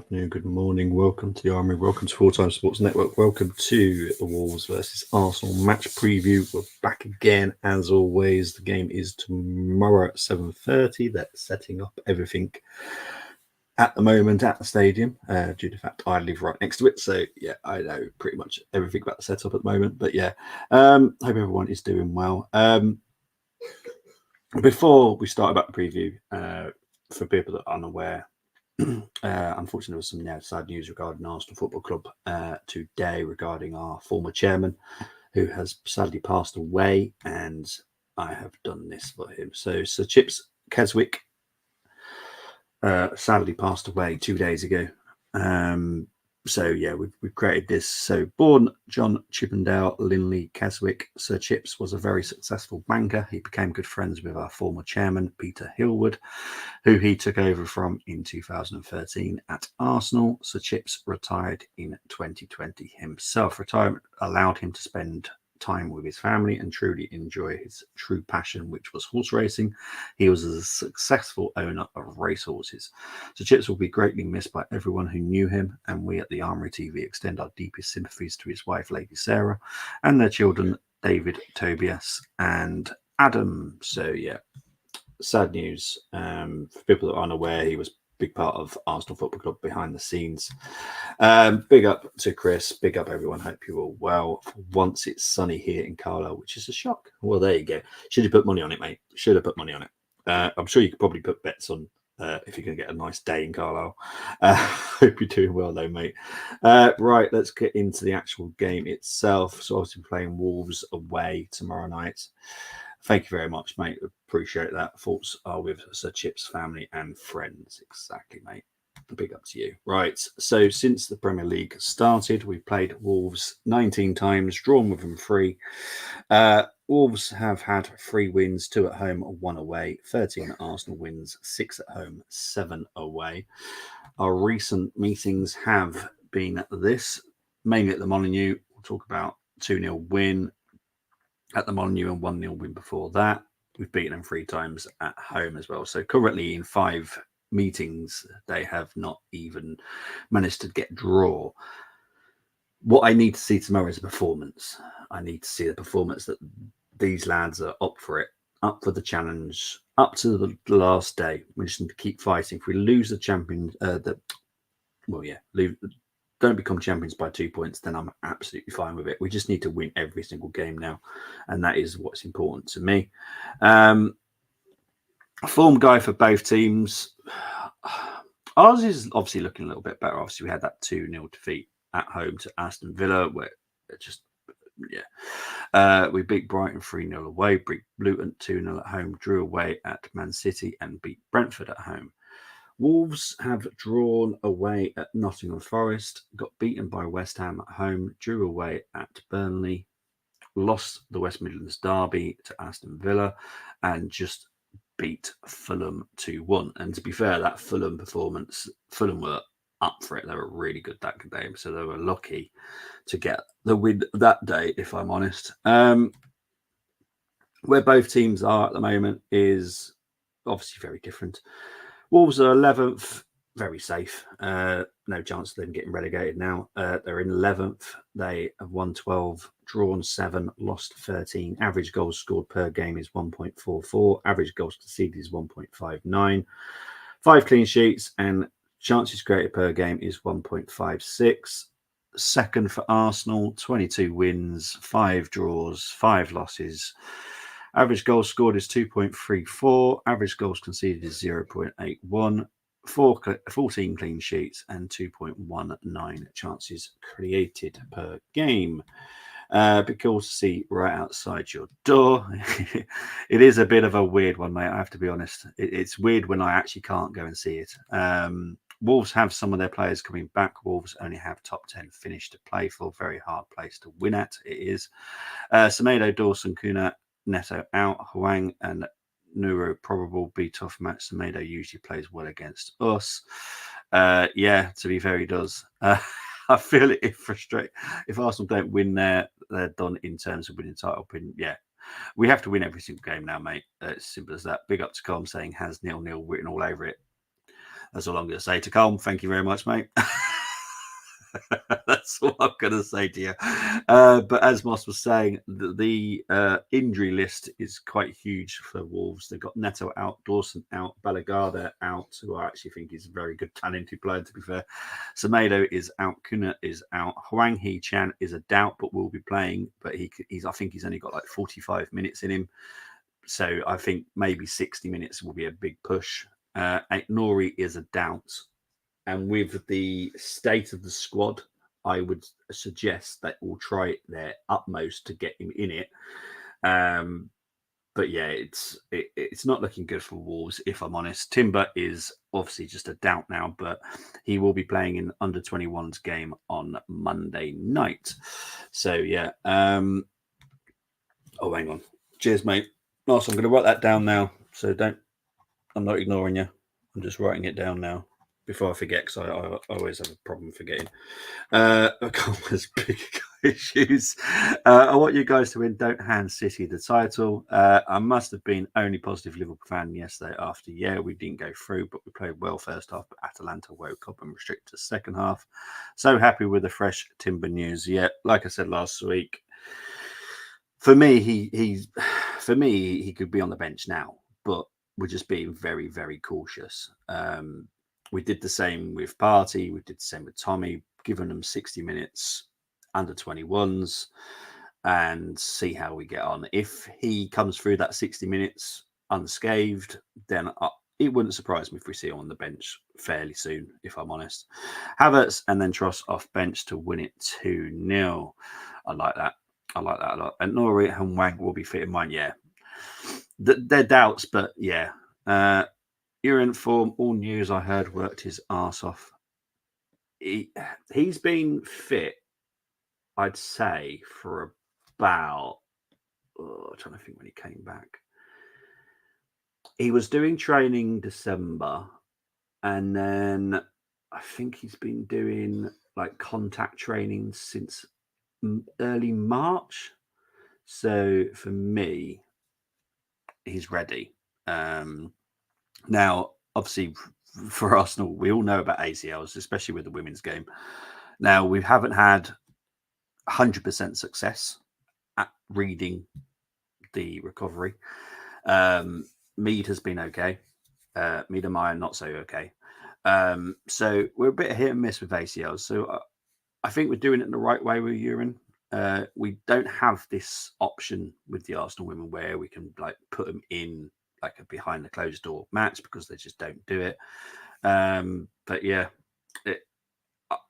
afternoon, good morning. Welcome to the Armory. Welcome to Full Time Sports Network. Welcome to the Wolves versus Arsenal match preview. We're back again as always. The game is tomorrow at 7:30. They're setting up everything at the moment at the stadium due to the fact I live right next to it. So yeah, I know pretty much everything about the setup at the moment. But yeah, hope everyone is doing well. Before we start about the preview, for people that are unaware, unfortunately, there was some sad news regarding Arsenal Football Club today regarding our former chairman, who has sadly passed away, and I have done this for him. So Sir Chips Keswick sadly passed away 2 days ago. So yeah, we've created this. So born John Chippendale Linley Keswick, Sir Chips was a very successful banker. He became good friends with our former chairman, Peter Hillwood, who he took over from in 2013 at Arsenal. Sir Chips retired in 2020 himself. Retirement allowed him to spend time with his family and truly enjoy his true passion, which was horse racing. He was a successful owner of racehorses. So Chips will be greatly missed by everyone who knew him, and we at the Armory TV extend our deepest sympathies to his wife, Lady Sarah, and their children, David, Tobias, and Adam. So yeah, sad news. For people that aren't aware, he was big part of Arsenal Football Club behind the scenes. Big up to Chris. Big up everyone. Hope you're all well. For once it's sunny here in Carlisle, which is a shock. Well, there you go. Should have put money on it, mate. Should have put money on it. I'm sure you could probably put bets on if you're going to get a nice day in Carlisle. Hope you're doing well, though, mate. Right, let's get into the actual game itself. So, obviously, playing Wolves away tomorrow night. Thank you very much, mate. Appreciate that. Thoughts are with Sir Chip's family and friends. Exactly, mate. Big up to you. Right. So since the Premier League started, we've played Wolves 19 times, drawn with them 3. Wolves have had 3 wins, 2 at home, 1 away, 13 Arsenal wins, 6 at home, 7 away. Our recent meetings have been this, mainly at the Molineux. We'll talk about 2-0 win at the Molineux and 1-0 win before that. We've beaten them 3 times at home as well. So currently in 5 meetings, they have not even managed to get draw. What I need to see tomorrow is a performance. I need to see the performance that these lads are up for it, up for the challenge, up to the last day. We just need to keep fighting. If we lose the champions, don't become champions by 2 points, then I'm absolutely fine with it. We just need to win every single game now, and that is what's important to me. Form guy for both teams. Ours is obviously looking a little bit better. Obviously, we had that 2-0 defeat at home to Aston Villa, where it just, we beat Brighton 3-0 away, beat Luton 2-0 at home, drew away at Man City, and beat Brentford at home. Wolves have drawn away at Nottingham Forest, got beaten by West Ham at home, drew away at Burnley, lost the West Midlands derby to Aston Villa, and just beat Fulham 2-1. And to be fair, that Fulham performance, Fulham were up for it. They were really good that game, so they were lucky to get the win that day, if I'm honest. Where both teams are at the moment is obviously very different. Wolves are 11th, very safe. No chance of them getting relegated now. They're in 11th. They have won 12, drawn 7, lost 13. Average goals scored per game is 1.44. Average goals conceded is 1.59. 5 clean sheets and chances created per game is 1.56. Second for Arsenal, 22 wins, 5 draws, 5 losses. Average goals scored is 2.34. Average goals conceded is 0.81. 14 clean sheets and 2.19 chances created per game. Be cool to see right outside your door. It is a bit of a weird one, mate. I have to be honest. It's weird when I actually can't go and see it. Wolves have some of their players coming back. Wolves only have top 10 finish to play for. Very hard place to win at. It is. Semedo, Dawson, Kuna, Neto out. Huang and Neuro probable be tough match. Semedo usually plays well against us. To be fair, he does. I feel it frustrating. If Arsenal don't win there, they're done in terms of winning title. We have to win every single game now, mate. It's simple as that. Big up to Com saying has 0-0 written all over it. That's all I'm going to say to Colm. Thank you very much, mate. That's all I'm going to say to you. But as Moss was saying, the injury list is quite huge for Wolves. They've got Neto out, Dawson out, Balagada out, who I actually think is a very good, talented player, to be fair. Semedo is out, Kuna is out, Hwang Hee-chan is a doubt, but will be playing. But I think he's only got like 45 minutes in him. So I think maybe 60 minutes will be a big push. Nori is a doubt. And with the state of the squad, I would suggest that we'll try their utmost to get him in it. But yeah, it's not looking good for Wolves, if I'm honest. Timber is obviously just a doubt now, but he will be playing in under 21's game on Monday night. So yeah. Oh, hang on. Cheers, mate. Nice. I'm going to write that down now. So I'm not ignoring you. I'm just writing it down now before I forget, because I always have a problem forgetting. There's big issues. I want you guys to win. Don't hand City the title. I must have been only positive Liverpool fan yesterday after. Yeah, we didn't go through, but we played well first half. But Atalanta woke up and restricted the second half. So happy with the fresh Timber news. Yeah, like I said last week, for me, he could be on the bench now, but we're just being very, very cautious. We did the same with Partey. We did the same with Tommy, giving them 60 minutes under 21s and see how we get on. If he comes through that 60 minutes unscathed, then it wouldn't surprise me if we see him on the bench fairly soon, if I'm honest. Havertz and then Tross off bench to win it 2-0. I like that. I like that a lot. And Nori and Wang will be fit in mind. Yeah. They're doubts, but yeah. You're in form. All news I heard worked his arse off. He's been fit, I'd say, for about... I'm trying to think when he came back. He was doing training December, and then I think he's been doing like contact training since early March. So for me, he's ready. Now, obviously, for Arsenal, we all know about ACLs, especially with the women's game. Now, we haven't had 100% success at reading the recovery. Mead has been okay. Mead and Meyer not so okay. So we're a bit hit and miss with ACLs. So I think we're doing it in the right way with urine. We don't have this option with the Arsenal women where we can like put them in like a behind the closed door match because they just don't do it. But yeah,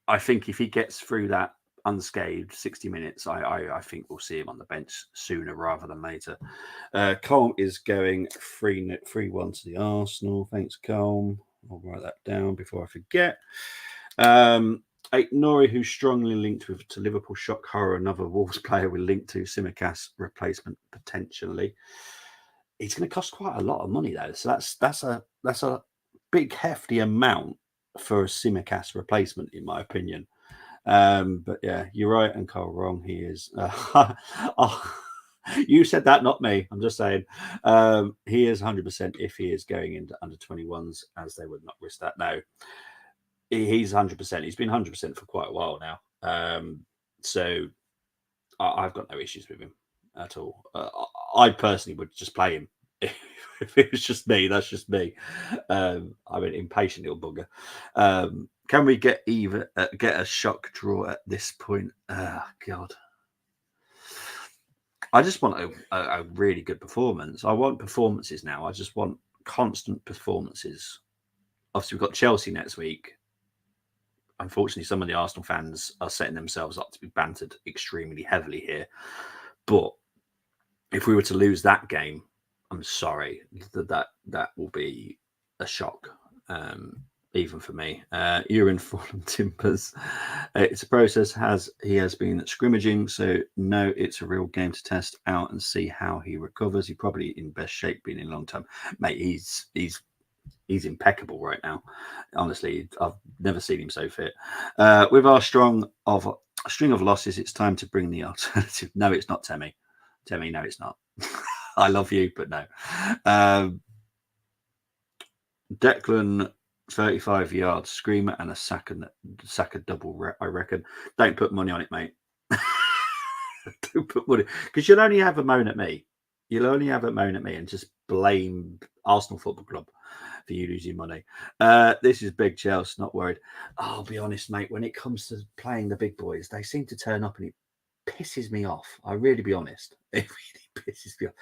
I think if he gets through that unscathed 60 minutes, I think we'll see him on the bench sooner rather than later. Colm is going 3-1 to the Arsenal. Thanks, Colm. I'll write that down before I forget. Nori, who's strongly linked to Liverpool, shock horror. Another Wolves player we're linked to Tsimikas replacement potentially. It's going to cost quite a lot of money though, so that's a big hefty amount for a Tsimikas replacement, in my opinion. But yeah, you're right, and Carl wrong. He is. You said that, not me. I'm just saying. He is 100% if he is going into under 21s, as they would not risk that. No, he's 100%. He's been 100% for quite a while now. So I've got no issues with him at all. I personally would just play him. If it was just me, that's just me. I'm an impatient little bugger. Can we get a shock draw at this point? God. I just want a really good performance. I want performances now. I just want constant performances. Obviously, we've got Chelsea next week. Unfortunately, some of the Arsenal fans are setting themselves up to be bantered extremely heavily here. But if we were to lose that game, I'm sorry, that will be a shock, even for me. You're in Fulham Timbers. It's a process. He has been scrimmaging, so no, it's a real game to test out and see how he recovers. He's probably in best shape, been in a long time, mate. He's impeccable right now. Honestly, I've never seen him so fit. With our string of losses, it's time to bring the alternative. No, it's not, Temi. Temi, no, it's not. I love you, but no. Declan 35-yard screamer and a Saka double, I reckon. Don't put money on it, mate. Don't put money, because you'll only have a moan at me. You'll only have a moan at me and just blame Arsenal Football Club for you losing money. This is Big Chelsea, not worried. I'll be honest, mate, when it comes to playing the big boys, they seem to turn up and it pisses me off. I'll really be honest. It really pisses me off.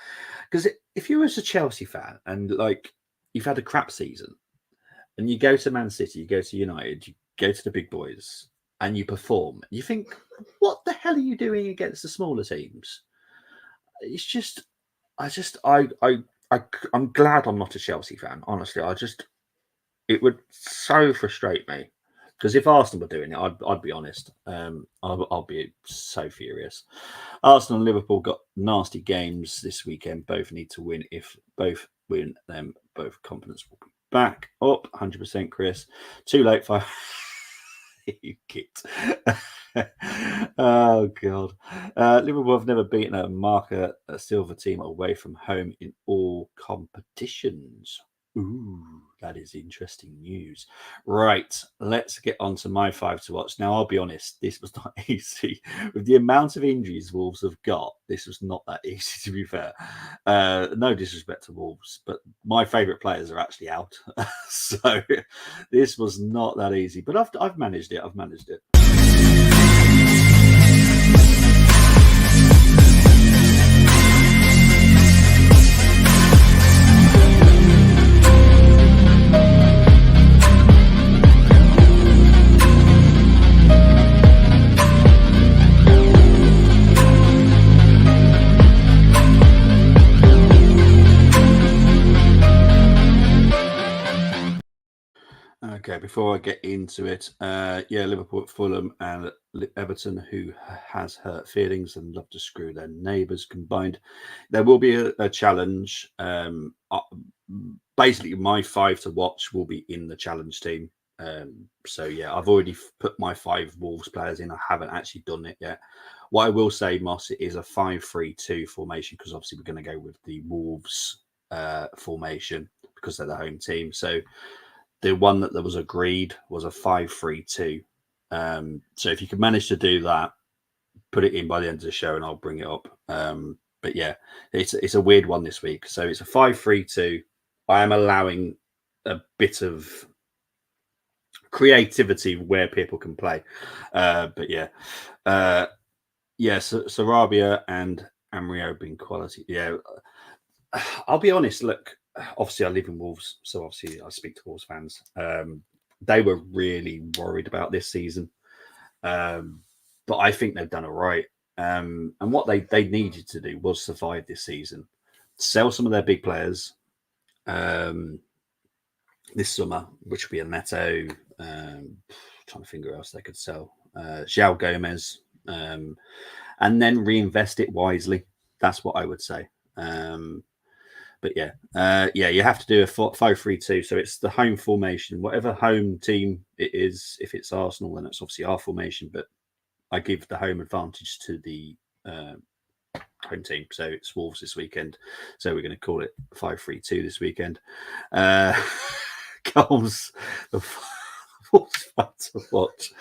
Because if you was a Chelsea fan and like you've had a crap season and you go to Man City, you go to United, you go to the big boys and you perform, you think, what the hell are you doing against the smaller teams? It's just, I'm glad I'm not a Chelsea fan. Honestly, it would so frustrate me, because if Arsenal were doing it, I'd be honest. I'll be so furious. Arsenal and Liverpool got nasty games this weekend. Both need to win. If both win, then both confidence will be back up. 100%, Chris. Too late for you git. Oh god. Liverpool have never beaten a silver team away from home in all competitions. Ooh, that is interesting news. Right, let's get on to my 5 to watch. Now, I'll be honest, this was not easy. With the amount of injuries Wolves have got, this was not that easy, to be fair. No disrespect to Wolves, but my favourite players are actually out. So this was not that easy, but I've managed it. I've managed it. Okay, before I get into it, Liverpool at Fulham and Everton, who has hurt feelings and love to screw their neighbours combined. There will be a challenge. Basically, my 5 to watch will be in the challenge team. I've already put my 5 Wolves players in. I haven't actually done it yet. What I will say, Moss, it is a 5-3-2 formation, because obviously we're going to go with the Wolves formation because they're the home team. So the one that was agreed was a 5-3-2. So if you can manage to do that, put it in by the end of the show and I'll bring it up. But yeah, it's a weird one this week. So it's a 5-3-2. I am allowing a bit of creativity where people can play. Sarabia and Amrio being quality. Yeah, I'll be honest. Look, obviously I live in Wolves, so obviously I speak to Wolves fans. They were really worried about this season, but I think they've done all right. And what they needed to do was survive this season, sell some of their big players this summer, which would be a Neto. Trying to figure out else they could sell. João Gomez, and then reinvest it wisely. That's what I would say. But you have to do a 5-3-2. So it's the home formation, whatever home team it is. If it's Arsenal, then it's obviously our formation. But I give the home advantage to the home team. So it's Wolves this weekend. So we're going to call it 5-3-2 this weekend. Goals, the Wolves to watch.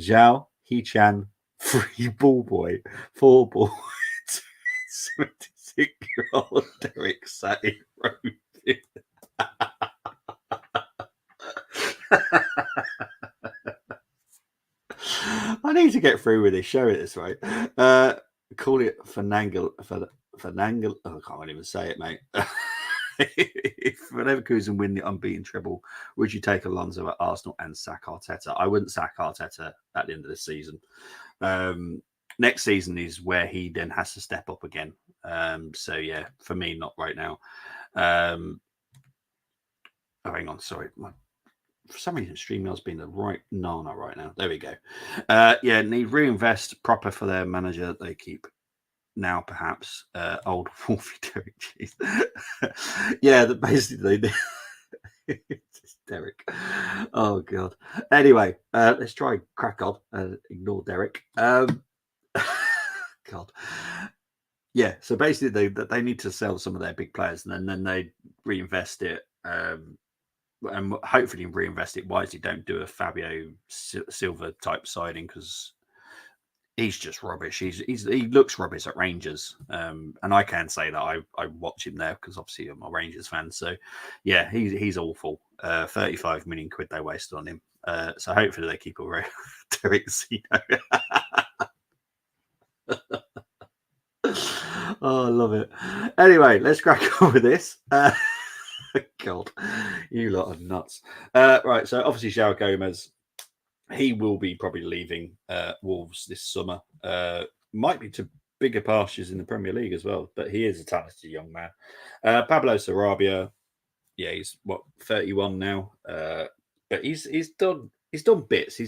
Zhao, Hee-chan, free ball boy, 4 ball, 76-year-old Derek Satin Road. I need to get through with this show at this rate. Call it Fernangle. Oh, I can't even say it, mate. If Leverkusen win the unbeaten treble, would you take Alonso at Arsenal and sack Arteta? I wouldn't sack Arteta at the end of the season. Next season is where he then has to step up again. For me, not right now. Hang on, sorry. For some reason, StreamYard's been the right nana right now. There we go. Need reinvest proper for their manager. They keep now, perhaps old Wolfie Derek. Basically it's Derek. Oh god. Anyway, let's try crack on and ignore Derek. God. Yeah, so basically they need to sell some of their big players and then they reinvest it and hopefully reinvest it wisely. Don't do a Fabio Silva type signing because he's just rubbish. He looks rubbish at Rangers, and I can say that I watch him there because obviously I'm a Rangers fan. So yeah, he's awful. 35 million quid they wasted on him. So hopefully they keep away Derek Zeno. Oh, I love it. Anyway, let's crack on with this. God, you lot are nuts. Right, so obviously João Gomez, he will be probably leaving Wolves this summer. Might be to bigger pastures in the Premier League as well, but he is a talented young man. Pablo Sarabia, yeah, he's 31 now, but he's done bits.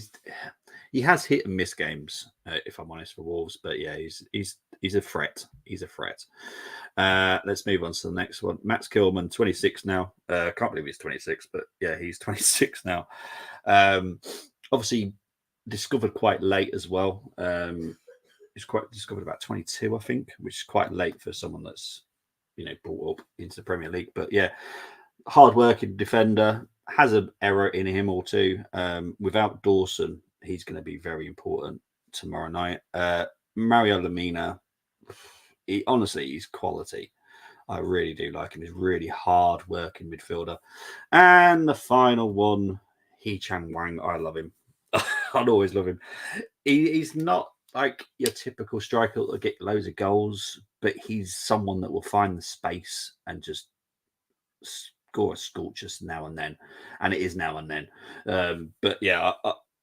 He has hit and miss games, if I'm honest, for Wolves. But yeah, he's a threat. He's a threat. Let's move on to the next one. Max Kilman, 26 now. Can't believe he's 26, but yeah, he's 26 now. Obviously, discovered quite late as well. He's quite discovered about 22, I think, which is quite late for someone that's brought up into the Premier League. But yeah, hard-working defender, has an error in him or two. Without Dawson, he's going to be very important tomorrow night. Mario Lemina, he's quality. I really do like him. He's really hard-working midfielder. And the final one, Hee-Chan Wang. I love him. I'd always love him. He's not like your typical striker that'll get loads of goals, but he's someone that will find the space and just score a scorcher now and then, and it is now and then. But yeah,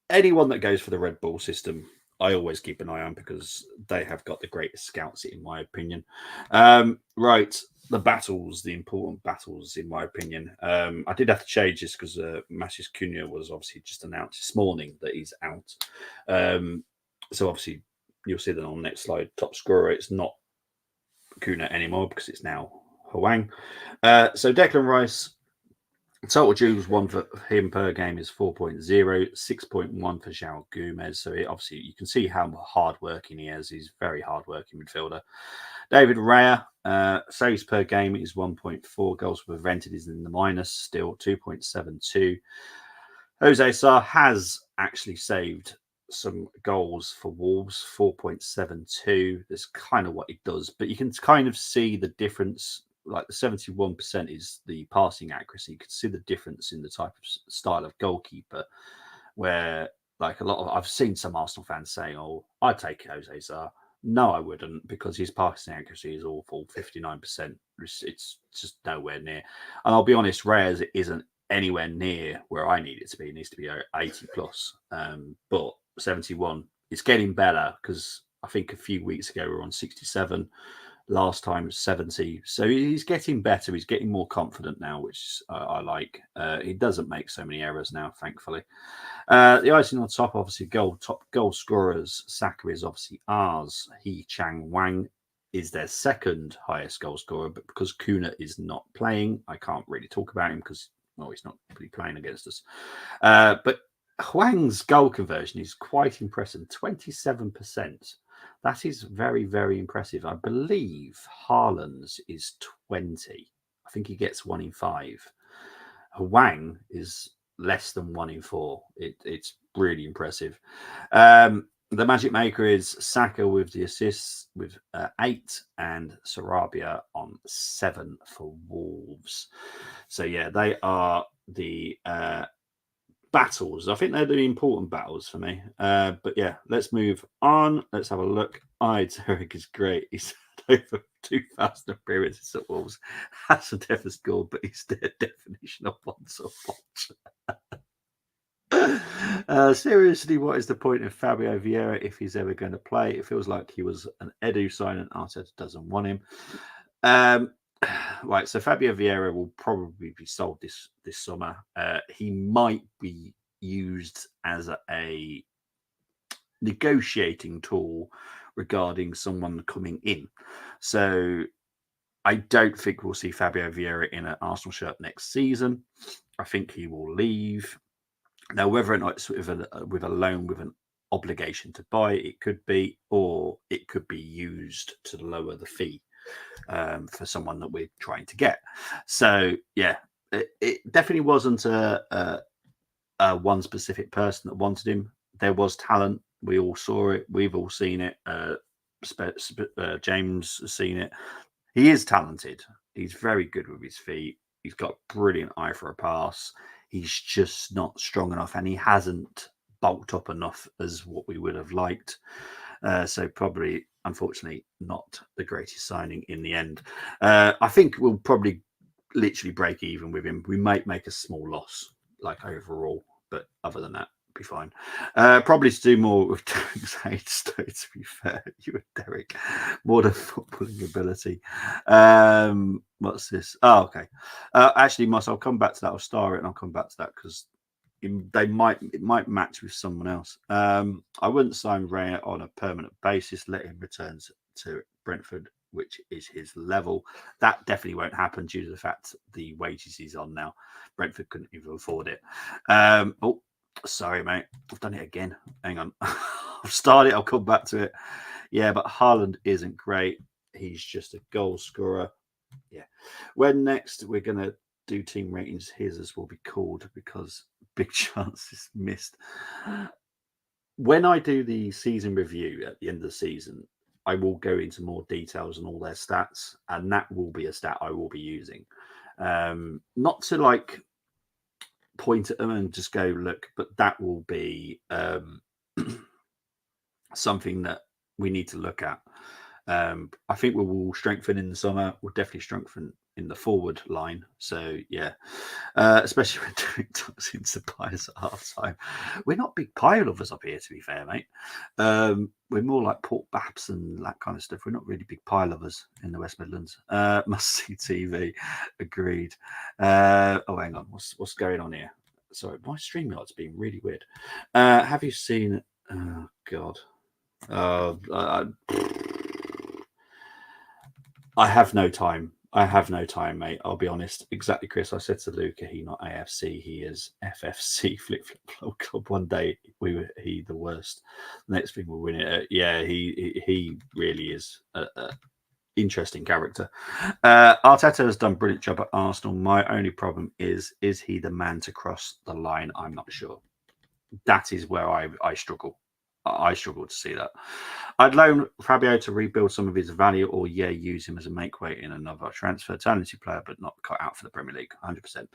anyone that goes for the Red Bull system, I always keep an eye on because they have got the greatest scouts, in my opinion. Right, the battles, the important battles, in my opinion. I did have to change this because Matheus Cunha was obviously just announced this morning that he's out. So obviously, you'll see that on the next slide. Top scorer, it's not Cunha anymore because it's now Hwang. So Declan Rice, total duels won for him per game is 4.0, 6.1 for João Gomez. So obviously you can see how hard-working he is. He's very hard-working midfielder. David Raya, saves per game is 1.4. Goals prevented is in the minus, still 2.72. Jose Sa has actually saved some goals for Wolves, 4.72. That's kind of what he does, but you can kind of see the difference. Like the 71% is the passing accuracy. You can see the difference in the type of style of goalkeeper, where like I've seen some Arsenal fans saying, "Oh, I'd take Jose Sa." No, I wouldn't, because his passing accuracy is awful, 59%. It's just nowhere near. And I'll be honest, Reyes isn't anywhere near where I need it to be. It needs to be 80 plus. But 71, it's getting better because I think a few weeks ago we were on 67. Last time 70. So he's getting better. He's getting more confident now, which I like. He doesn't make so many errors now, thankfully. The icing on top, obviously, top goal scorers. Saka is obviously ours. Hee-Chan Wang is their second highest goal scorer, but because Cunha is not playing, I can't really talk about him because, well, he's not really playing against us. But Hwang's goal conversion is quite impressive, 27%. That is very, very impressive. I believe Haaland's is 20. I think he gets 1 in 5. Hwang is less than 1 in 4. It's really impressive. The magic maker is Saka with the assists with 8 and Sarabia on 7 for Wolves. So yeah, they are the battles. I think they're the important battles for me. But yeah, let's move on. Let's have a look. Derek is great. He's over 2,000 appearances at Wolves. Hasn't ever scored, but he's the definition of once a watch. Seriously, what is the point of Fabio Vieira if he's ever going to play? It feels like he was an Edu sign and Arteta doesn't want him. Right, so Fabio Vieira will probably be sold this summer. He might be used as a negotiating tool regarding someone coming in. So I don't think we'll see Fabio Vieira in an Arsenal shirt next season. I think he will leave. Now, whether or not it's with a loan with an obligation to buy, it could be, or it could be used to lower the fee for someone that we're trying to get. So, yeah, it definitely wasn't one specific person that wanted him. There was talent. We all saw it. We've all seen it. James has seen it. He is talented. He's very good with his feet. He's got a brilliant eye for a pass. He's just not strong enough, and he hasn't bulked up enough as what we would have liked. So probably, unfortunately, not the greatest signing in the end. I think we'll probably literally break even with him. We might make a small loss, like overall, but other than that, be fine. Probably to do more with Derek's age, to be fair, you and Derek, more than footballing ability. What's this? Oh, okay. Actually, Moss, I'll come back to that. I'll star it, and I'll come back to that because it might match with someone else. I wouldn't sign Ray on a permanent basis. Let him return to Brentford, which is his level. That definitely won't happen due to the fact the wages he's on now. Brentford couldn't even afford it. Oh, sorry, mate. I've done it again. Hang on. I've started. I'll come back to it. Yeah, but Haaland isn't great. He's just a goal scorer. Yeah. When next we're going to do team ratings, his as will be called because big chances missed. When I do the season review at the end of the season, I will go into more details on all their stats, and that will be a stat I will be using. Not to like point at them and just go look, but that will be something that we need to look at. I think we will strengthen in the summer. We'll definitely strengthen in the forward line. So yeah, especially when doing toxin suppliers at half time. We're not big pie lovers up here, to be fair, mate. We're more like pork baps and that kind of stuff. We're not really big pie lovers in the West Midlands. Must see TV. Agreed. Oh, hang on. What's going on here? Sorry, my StreamYard's being really weird. Have you seen? Oh God. I have no time. I have no time, mate. I'll be honest. Exactly, Chris. I said to Luca, he not AFC, he is FFC, Flip Flop Club. One day he the worst. Next thing we'll win it. Yeah, he really is a interesting character. Arteta has done a brilliant job at Arsenal. My only problem is he the man to cross the line? I'm not sure. That is where I struggle. I struggle to see that. I'd loan Fabio to rebuild some of his value, or use him as a make weight in another transfer. Talented player, but not cut out for the Premier League. 100%.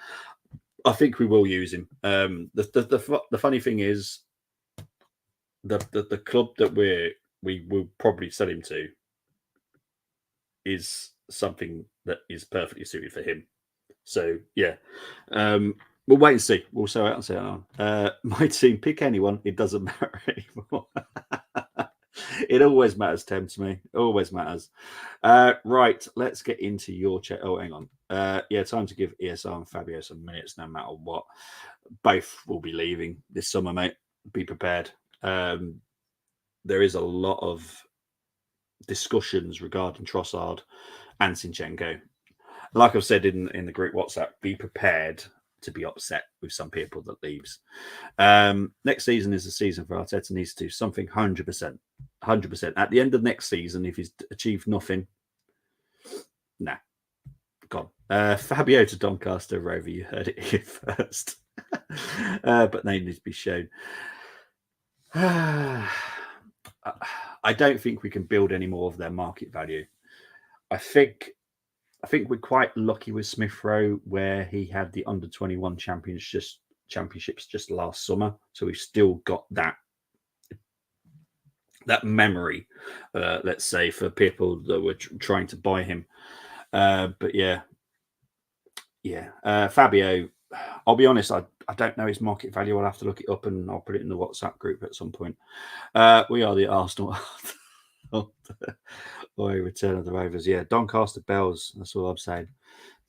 I think we will use him. The funny thing is, the club that we will probably sell him to is something that is perfectly suited for him. So yeah. We'll wait and see. We'll sell out and see it on. My team, pick anyone. It doesn't matter anymore. It always matters, Tim, to me. It always matters. Right, let's get into your chat. Oh, hang on. Yeah, time to give ESR and Fabio some minutes, no matter what. Both will be leaving this summer, mate. Be prepared. There is a lot of discussions regarding Trossard and Zinchenko. Like I've said in the group WhatsApp, be prepared to be upset with some people that leaves. Next season is the season for Arteta. Needs to do something 100%. 100%. At the end of next season, if he's achieved nothing, nah, gone. Fabio to Doncaster Rover, you heard it here first. But they need to be shown. I don't think we can build any more of their market value. I think we're quite lucky with Smith Rowe, where he had the under-21 championships just last summer. So we've still got that memory, let's say, for people that were trying to buy him. But yeah. Fabio, I'll be honest, I don't know his market value. I'll have to look it up and I'll put it in the WhatsApp group at some point. We are the Arsenal. Return of the Rovers. Yeah, Doncaster Bells. That's all I'm saying.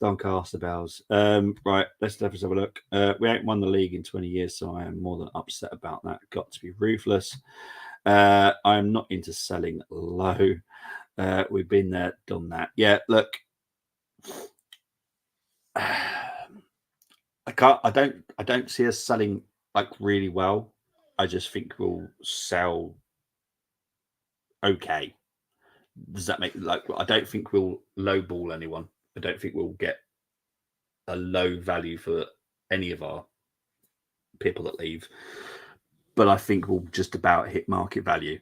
Doncaster Bells. Right, let's have a look. We ain't won the league in 20 years, so I am more than upset about that. Got to be ruthless. I am not into selling low. We've been there, done that. Yeah, look. I don't see us selling like really well. I just think we'll sell okay. Does that make I don't think we'll lowball anyone. I don't think we'll get a low value for any of our people that leave. But I think we'll just about hit market value,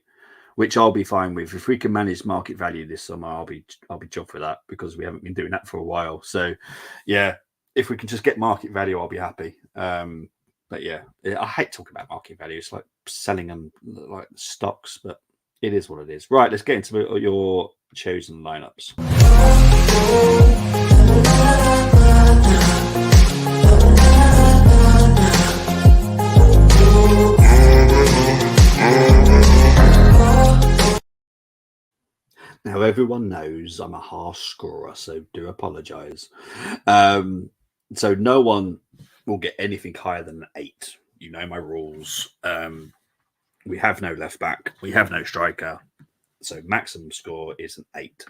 which I'll be fine with. If we can manage market value this summer, I'll be chuffed with that, because we haven't been doing that for a while. So, yeah, if we can just get market value, I'll be happy. But yeah, I hate talking about market value. It's like selling them like stocks, but it is what it is. Right, let's get into your chosen lineups. Now, everyone knows I'm a harsh scorer, so do apologise. So no one will get anything higher than an 8. You know my rules. We have no left back. We have no striker. So maximum score is an 8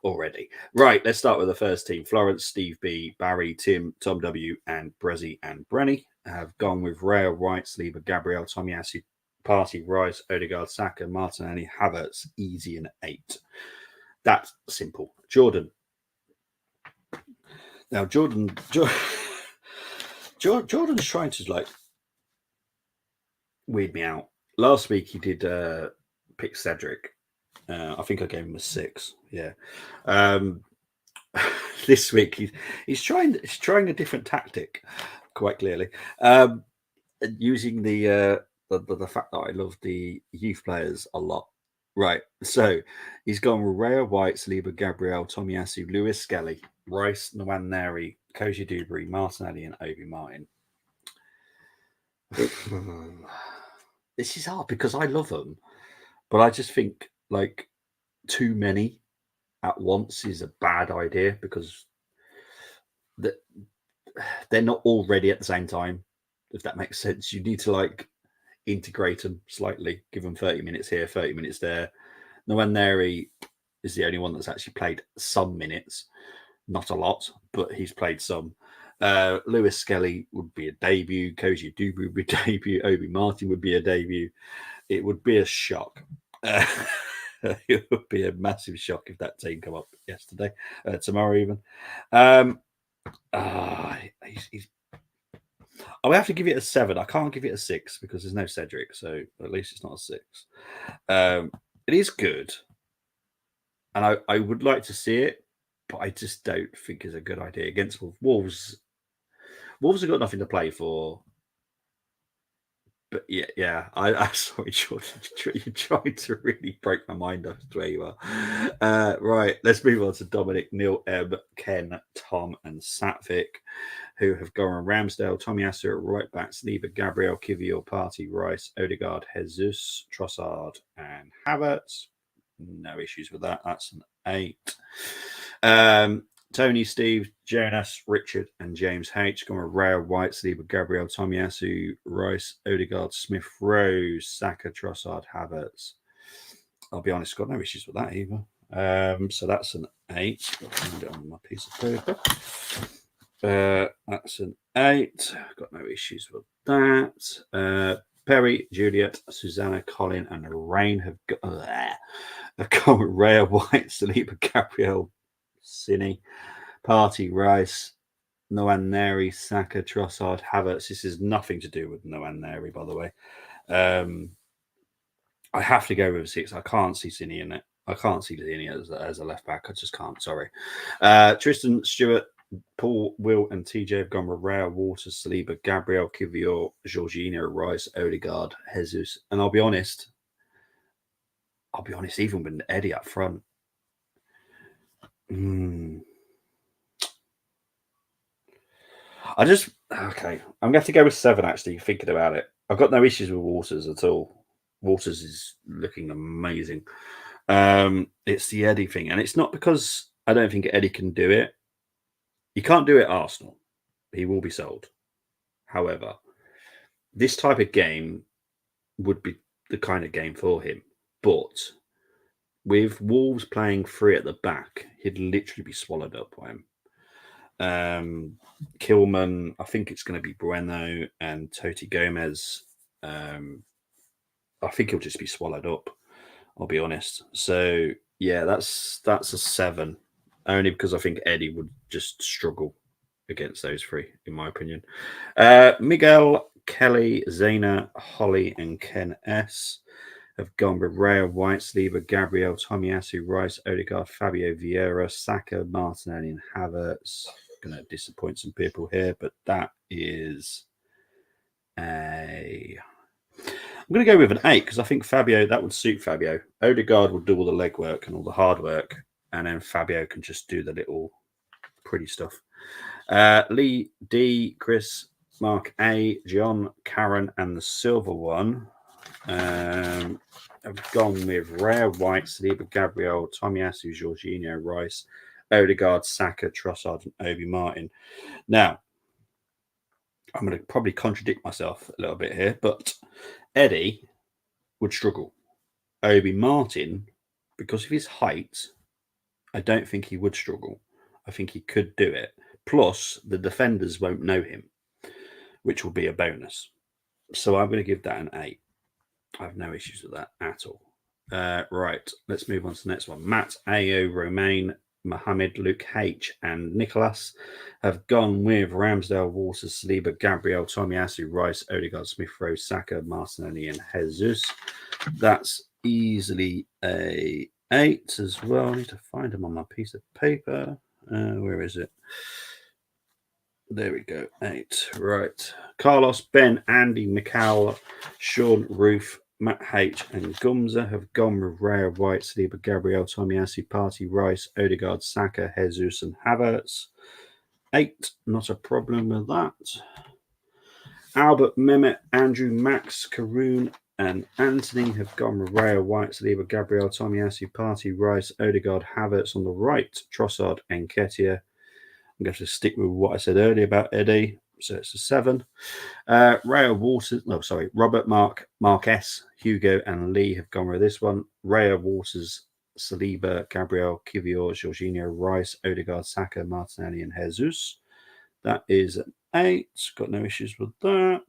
already. Right, let's start with the first team. Florence, Steve B, Barry, Tim, Tom W, and Brezzy and Brenny have gone with Raya, White, Saliba, Gabriel, Tomiyasu, Partey, Rice, Odegaard, Saka, Martinelli, Havertz. Easy an 8. That's simple. Jordan. Now, Jordan's trying to like weird me out. Last week he did pick Cedric. I think I gave him a 6. Yeah. This week he's trying a different tactic, quite clearly. Using the fact that I love the youth players a lot. Right, so he's gone with Raya, White, Saliba, Gabriel, Tomiyasu, Lewis Skelly, Rice, Nwaneri, Koji Dewberry, Martinelli, and Obi Martin. This is hard because I love them, but I just think like too many at once is a bad idea, because they're not all ready at the same time, if that makes sense. You need to like integrate them slightly, give them 30 minutes here, 30 minutes there. Nwaneri is the only one that's actually played some minutes, not a lot, but he's played some. Lewis Skelly would be a debut. Koji Dewberry would be a debut. Obi Martin would be a debut. It would be a shock. It would be a massive shock if that team come up tomorrow even. I would have to give it a 7. I can't give it a 6 because there's no Cedric, so at least it's not a 6. It is good, and I would like to see it, but I just don't think it's a good idea against Wolves. Wolves have got nothing to play for. But yeah. I'm sorry, Jordan. You're trying to really break my mind up to where you are. Right, let's move on to Dominic, Neil, Ebb, Ken, Tom, and Satvik, who have gone on Ramsdale, Tomiyasu at right back, Saliba, Gabriel, Kivior, Partey, Rice, Odegaard, Jesus, Trossard, and Havertz. No issues with that. That's an 8. Tony, Steve, Jonas, Richard, and James H. Gone with Raya, White, Saliba, Gabriel, Tomiyasu, Rice, Odegaard, Smith, Rose, Saka, Trossard, Havertz. I'll be honest, got no issues with that either. So that's an 8. I'll find it on my piece of paper. That's an 8. Got no issues with that. Perry, Juliet, Susanna, Colin, and Rain have gone with Raya, White, Saliba, Gabriel, Cine, Partey, Rice, Nwaneri, Saka, Trossard, Havertz. This is nothing to do with Nwaneri, by the way. I have to go with a 6. I can't see Cine in it. I can't see Cine as a left back. I just can't. Sorry. Tristan, Stewart, Paul, Will, and TJ have gone with Raya, Waters, Saliba, Gabriel, Kivior, Jorginho, Rice, Odegaard, Jesus. And I'll be honest, even with Eddie up front. Okay. I'm going to have to go with 7, actually, thinking about it. I've got no issues with Waters at all. Waters is looking amazing. It's the Eddie thing. And it's not because I don't think Eddie can do it. He can't do it at Arsenal. He will be sold. However, this type of game would be the kind of game for him. But with Wolves playing 3 at the back, he'd literally be swallowed up by him. Kilman, I think it's going to be Bueno and Toti Gomez. I think he'll just be swallowed up, I'll be honest. So yeah, that's a 7, only because I think Eddie would just struggle against those three, in my opinion. Miguel, Kelly, Zayna, Holly, and Ken S have gone with Raya, White, Saliba, Gabriel, Tomiyasu, Rice, Odegaard, Fabio Vieira, Saka, Martinelli, and Havertz. Going to disappoint some people here, but that is a... I'm going to go with an 8 because I think Fabio, that would suit Fabio. Odegaard will do all the legwork and all the hard work, and then Fabio can just do the little pretty stuff. Lee, D, Chris, Mark A, John, Karen, and the silver one have gone with Rare, White, Saliba, Gabriel, Tomiyasu, Jorginho, Rice, Odegaard, Saka, Trossard, and Obi Martin. Now, I'm going to probably contradict myself a little bit here, but Eddie would struggle. Obi Martin, because of his height, I don't think he would struggle. I think he could do it. Plus, the defenders won't know him, which will be a bonus. So I'm going to give that an 8. I have no issues with that at all. Right, let's move on to the next one. Matt, Ao, Romain, Mohammed, Luke H, and Nicholas have gone with Ramsdale, Waters, Saliba, Gabriel, Tomiyasu, Rice, Odegaard, Smith Rowe, Saka, Martinelli, and Jesus. That's easily a 8 as well. I need to find them on my piece of paper. Where is it? There we go. 8. Right. Carlos, Ben, Andy, Mikhail, Sean, Ruth, Matt H, and Gumza have gone with Raya, White, Saliba, Gabriel, Tomiyasu, Party, Rice, Odegaard, Saka, Jesus, and Havertz. 8. Not a problem with that. Albert, Mehmet, Andrew, Max, Karoon, and Anthony have gone with Raya, White, Saliba, Gabriel, Tomiyasu, Party, Rice, Odegaard, Havertz on the right, Trossard, and Nketiah. I'm going to stick with what I said earlier about Eddie. So it's a 7. Raya, Waters, no, sorry, Robert, Mark S, Hugo, and Lee have gone with this one. Raya, Waters, Saliba, Gabriel, Kivior, Jorginho, Rice, Odegaard, Saka, Martinelli, and Jesus. That is an 8. Got no issues with that.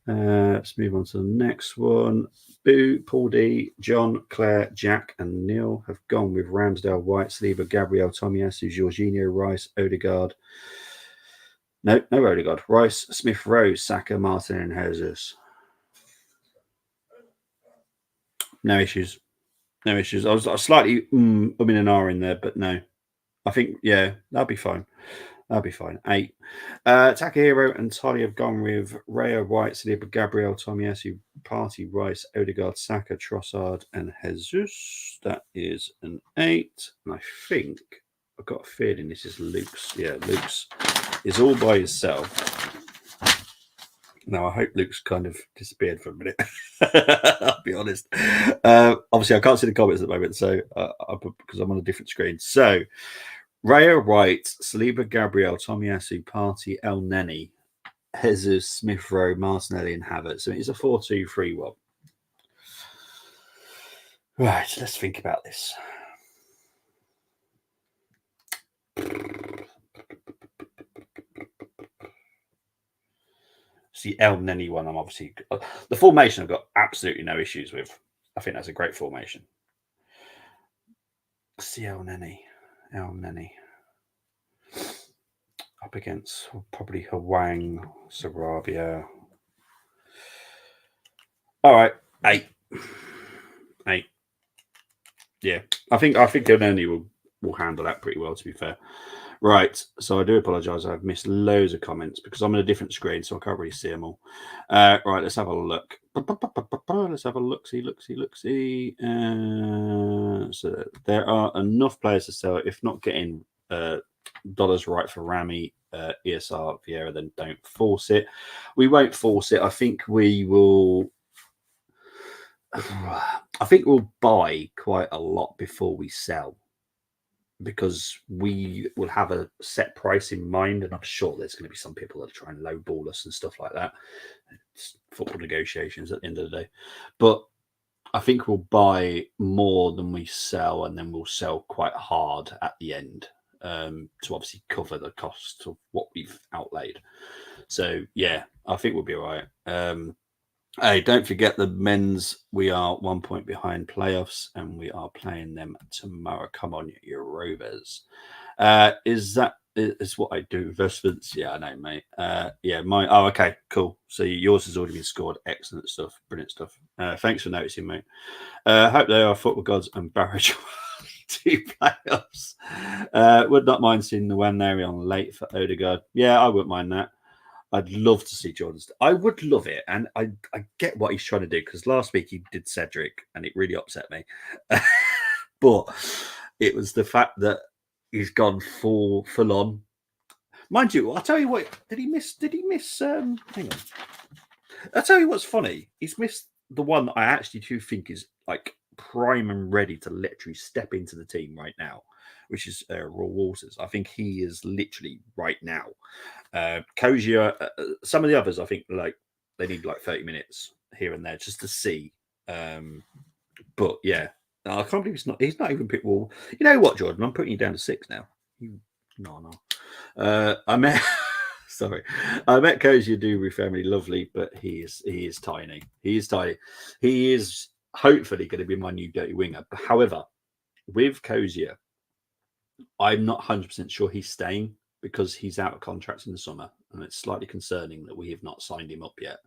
Let's move on to the next one. Boo, Paul D, John, Claire, Jack, and Neil have gone with Ramsdale, White, Saliba, Gabriel, Tomiyasu, Jorginho, Rice, Odegaard. No Odegaard. Rice, Smith Rowe, Saka, Martin, and Jesus. No issues. No issues. I was slightly in an R in there, but no. I think, yeah, that'll be fine. That'll be fine. 8. Takahiro and Tolly have gone with Raya, White, Saliba, Gabriel, Tomiyasu, Party, Rice, Odegaard, Saka, Trossard, and Jesus. That is an 8. And I think I've got a feeling this is Luke's. Yeah, Luke's is all by himself. Now, I hope Luke's kind of disappeared for a minute. I'll be honest. Obviously, I can't see the comments at the moment, so because I'm on a different screen. So, Raya, White, Saliba, Gabriel, Tomiyasu, Party, El Neni, Jesus, Smith Rowe, Martinelli, and Havertz. So it's a 4-2-3-1. Right, let's think about this. It's the El Neni one. I'm obviously the formation I've got absolutely no issues with. I think that's a great formation. It's the El Neni. Up against probably Hwang, Sarabia. All right, 8. Yeah, I think El Neni will handle that pretty well, to be fair. Right, so I do apologise. I've missed loads of comments because I'm on a different screen, so I can't really see them all. Right, let's have a look. Let's have a look-see. So there are enough players to sell. If not getting dollars right for Rami, ESR, Vieira, then don't force it. We won't force it. I think we will. I think we'll buy quite a lot before we sell, because we will have a set price in mind, and I'm sure there's going to be some people that are trying to lowball us and stuff like that. It's football negotiations at the end of the day. But I think we'll buy more than we sell, and then we'll sell quite hard at the end to obviously cover the cost of what we've outlaid. So, yeah, I think we'll be all right. Hey, don't forget the men's. We are 1 point behind playoffs, and we are playing them tomorrow. Come on, you Rovers. Is that It's what I do. Investments. Yeah, I know, mate. Yeah, my. Oh, okay, cool. So yours has already been scored. Excellent stuff. Brilliant stuff. Thanks for noticing, mate. Hope they are football gods and Barrage 2 playoffs. Would not mind seeing the Waneri on late for Odegaard. Yeah, I wouldn't mind that. I'd love to see Jordan. I would love it, and I get what he's trying to do because last week he did Cedric, and it really upset me. But it was the fact that he's gone full on. Mind you, I'll tell you what. Did he miss? Hang on. I'll tell you what's funny. He's missed the one that I actually do think is like prime and ready to literally step into the team right now, which is Raw Waters. I think he is literally right now. Kozier, some of the others, I think like they need like 30 minutes here and there just to see. But yeah, I can't believe he's not even picked Wall. You know what, Jordan? I'm putting you down to 6 now. No. I met Kozier Dubry family, lovely, but he is tiny. He is tiny. He is hopefully going to be my new dirty winger. However, with Kozier, I'm not 100% sure he's staying because he's out of contract in the summer, and it's slightly concerning that we have not signed him up yet.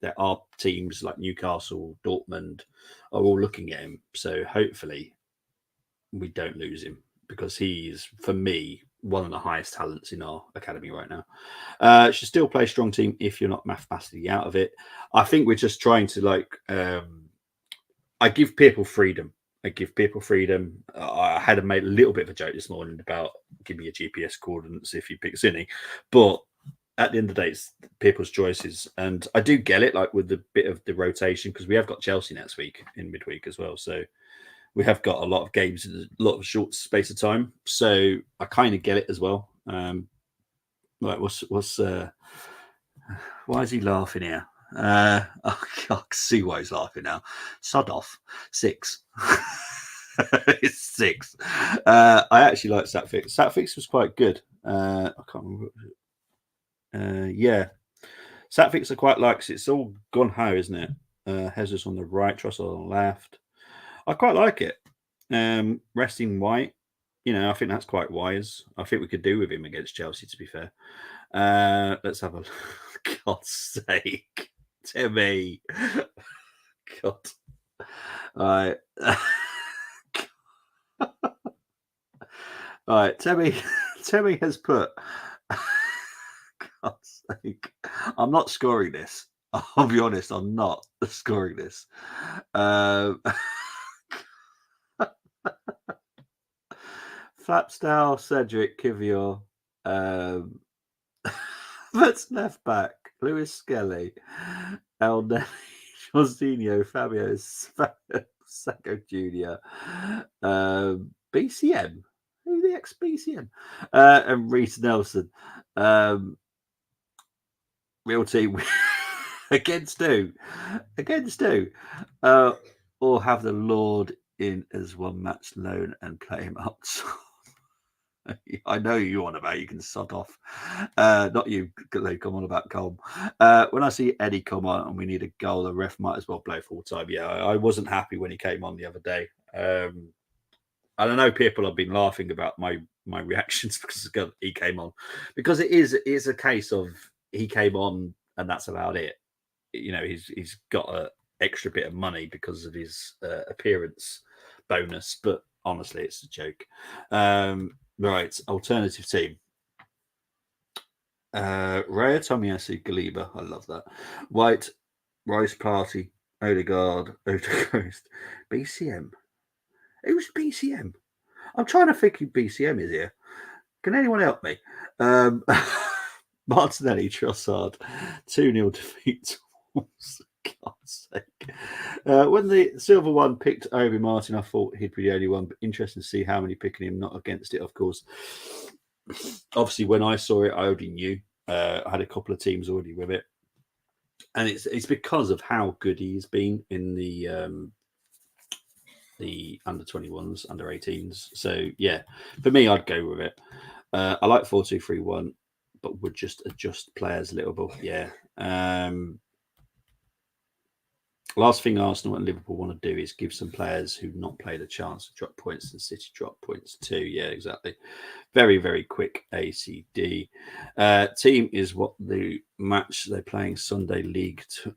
There are teams like Newcastle, Dortmund are all looking at him, so hopefully we don't lose him because he's, for me, one of the highest talents in our academy right now. Should still play strong team if you're not mathematically out of it. I think we're just trying to I give people freedom. I had made a little bit of a joke this morning about give me your GPS coordinates if you pick Cine, but at the end of the day, it's people's choices, and I do get it. Like with the bit of the rotation, because we have got Chelsea next week in midweek as well, so we have got a lot of games in a lot of short space of time. So I kind of get it as well. Like what's why is he laughing here? I can see why he's laughing now. Sod off. 6. It's 6. I actually like Satfix. Satfix was quite good. I can't remember. Yeah. Satfix I quite like. It's all gun ho, isn't it? Jesus on the right, Trossard on the left. I quite like it. Resting White, I think that's quite wise. I think we could do with him against Chelsea, to be fair. Let's have a God's sake. Timmy. God. All right. All right. Timmy has put God's sake. I'm not scoring this. I'll be honest, I'm not scoring this. Flapstyle, Cedric, Kivior, that's left back. Lewis Skelly, El Nelly, Jorginho, Fabio Sacco Jr., BCM, who's the ex BCM, and Reece Nelson. Real team against who? Or have the Lord in as one match loan and play him up. I know you on about. You can sod off. Not you. They come on about Colm. When I see Eddie come on and we need a goal, the ref might as well play full time. Yeah, I wasn't happy when he came on the other day. And I know people have been laughing about my reactions because he came on, because it is a case of he came on and that's about it. He's got an extra bit of money because of his appearance bonus, but honestly, it's a joke. Right, alternative team. Raya, Tomiyasu, Galiba. I love that. White, Rice Party, Odegaard, BCM. Who's BCM? I'm trying to think who BCM is here. Can anyone help me? Martinelli, Trossard, 2-0 defeat. God's sake. When the silver one picked Obi Martin, I thought he'd be the only one, but interesting to see how many picking him, not against it, of course. Obviously, when I saw it, I already knew. I had a couple of teams already with it. And it's because of how good he's been in the under 21s, under 18s. So, yeah, for me, I'd go with it. I like 4-2-3-1, but would just adjust players a little bit. Yeah. Last thing Arsenal and Liverpool want to do is give some players who've not played a chance to drop points, and City drop points too. Yeah, exactly. Very, very quick ACD. Team is what the match they're playing Sunday League to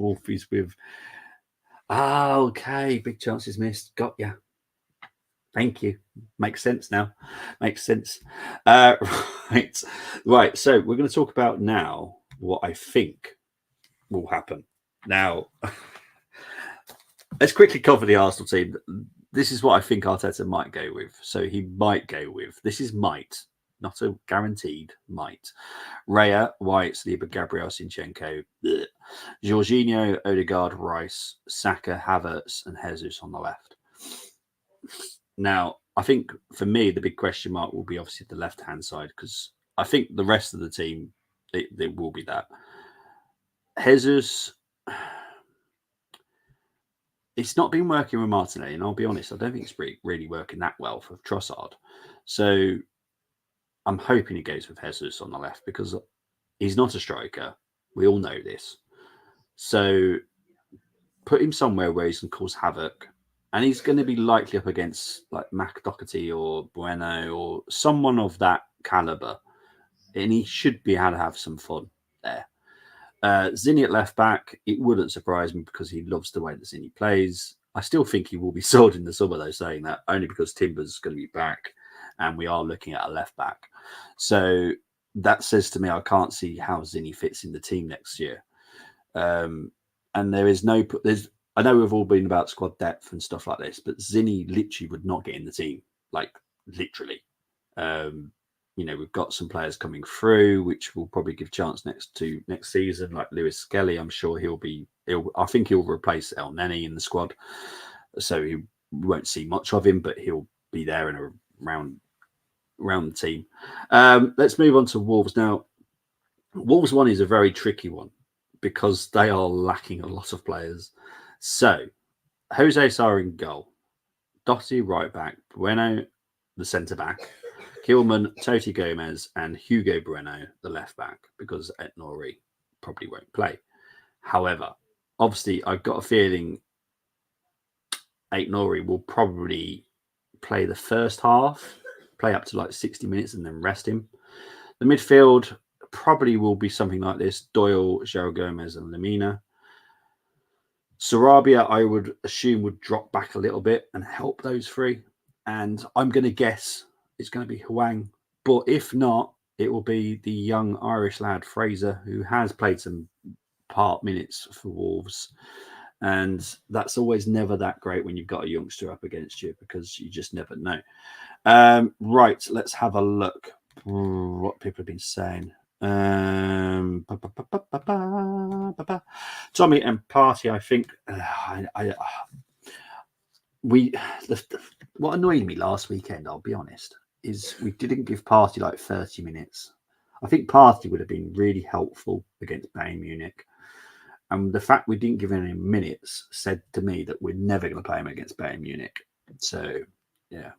Wolfies with. Ah, okay. Big chances missed. Got ya. Thank you. Makes sense now. Makes sense. Right. So we're going to talk about now what I think will happen. Now, let's quickly cover the Arsenal team. This is what I think Arteta might go with. So he might go with, this is might, not a guaranteed might. Raya, White, Saliba, Gabriel, Zinchenko, Jorginho, Odegaard, Rice, Saka, Havertz, and Jesus on the left. Now, I think for me, the big question mark will be obviously the left-hand side, because I think the rest of the team, it will be that. Jesus, it's not been working with Martinelli, and I'll be honest, I don't think it's really working that well for Trossard. So I'm hoping he goes with Jesus on the left, because he's not a striker. We all know this. So put him somewhere where he can cause havoc. And he's going to be likely up against like Mac Doherty or Bueno or someone of that caliber. And he should be able to have some fun there. Zinni at left back, it wouldn't surprise me because he loves the way that Zinni plays. I still think he will be sold in the summer, though, saying that, only because Timber's going to be back and we are looking at a left back. So that says to me, I can't see how Zinni fits in the team next year. And there is no, I know we've all been about squad depth and stuff like this, but Zinni literally would not get in the team, like literally. We've got some players coming through, which will probably give chance next season, like Lewis Skelly. I'm sure I think he'll replace El Neni in the squad. So we won't see much of him, but he'll be there and around the team. Let's move on to Wolves. Now, Wolves one is a very tricky one because they are lacking a lot of players. So, Jose Sarr in goal, Doherty right back, Bueno the centre back, Kilman, Toti Gomez, and Hugo Bueno the left back, because Aït-Nouri probably won't play. However, obviously, I've got a feeling Aït-Nouri will probably play the first half, play up to like 60 minutes, and then rest him. The midfield probably will be something like this: Doyle, João Gomez, and Lemina. Sarabia, I would assume, would drop back a little bit and help those three. And I'm going to guess it's going to be Hwang. But if not, it will be the young Irish lad, Fraser, who has played some part minutes for Wolves. And that's always never that great when you've got a youngster up against you, because you just never know. Right, let's have a look what people have been saying. Tommy and Partey, I think. What annoyed me last weekend, I'll be honest, is we didn't give Partey like 30 minutes. I think Partey would have been really helpful against Bayern Munich. And the fact we didn't give him any minutes said to me that we're never going to play him against Bayern Munich. So, yeah,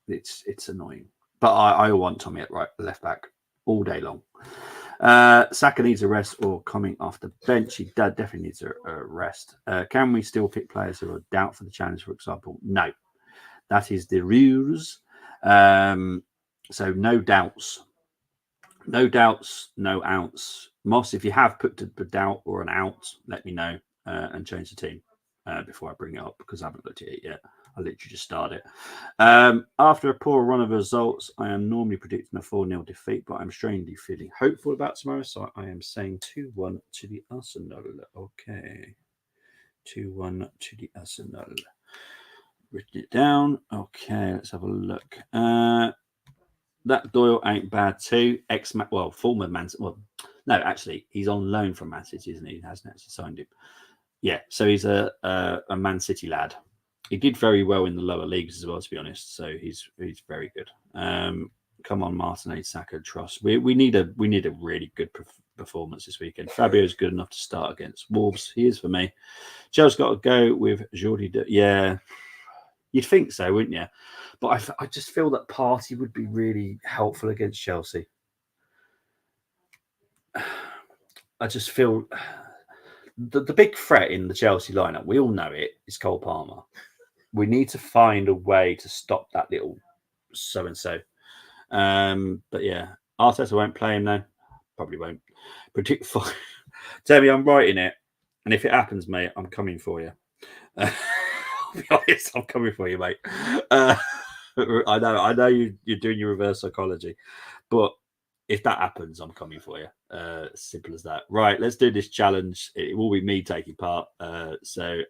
it's annoying. But I want Tommy at left back all day long. Saka needs a rest or coming off the bench. He definitely needs a rest. Can we still pick players who are doubt for the challenge, for example? No. That is the rules. So no doubts. No doubts, no ounce. Moss, if you have put a doubt or an out, let me know and change the team before I bring it up, because I haven't looked at it yet. I literally just started. After a poor run of results, I am normally predicting a 4-0 defeat, but I'm strangely feeling hopeful about tomorrow, so I am saying 2-1 to the Arsenal. Okay. 2-1 to the Arsenal. Written it down. Okay, let's have a look. That Doyle ain't bad too. Former Man City. Well, no, actually, he's on loan from Man City, isn't he? He hasn't actually signed him. Yeah, so he's a Man City lad. He did very well in the lower leagues as well, to be honest. So he's very good. Come on, Martinelli, Saka, Truss. We need a really good performance this weekend. Fabio's good enough to start against Wolves. He is for me. Joe's got to go with Jordi. Yeah, you'd think so, wouldn't you? But I just feel that Partey would be really helpful against Chelsea. I just feel the big threat in the Chelsea lineup, we all know it, is Cole Palmer. We need to find a way to stop that little so-and-so. But yeah, Arteta won't play him though. Probably won't. Tell me I'm writing it. And if it happens, mate, I'm coming for you. I'll be honest, I'm coming for you, mate. I know you're doing your reverse psychology. But if that happens, I'm coming for you. Simple as that. Right, let's do this challenge. It will be me taking part. And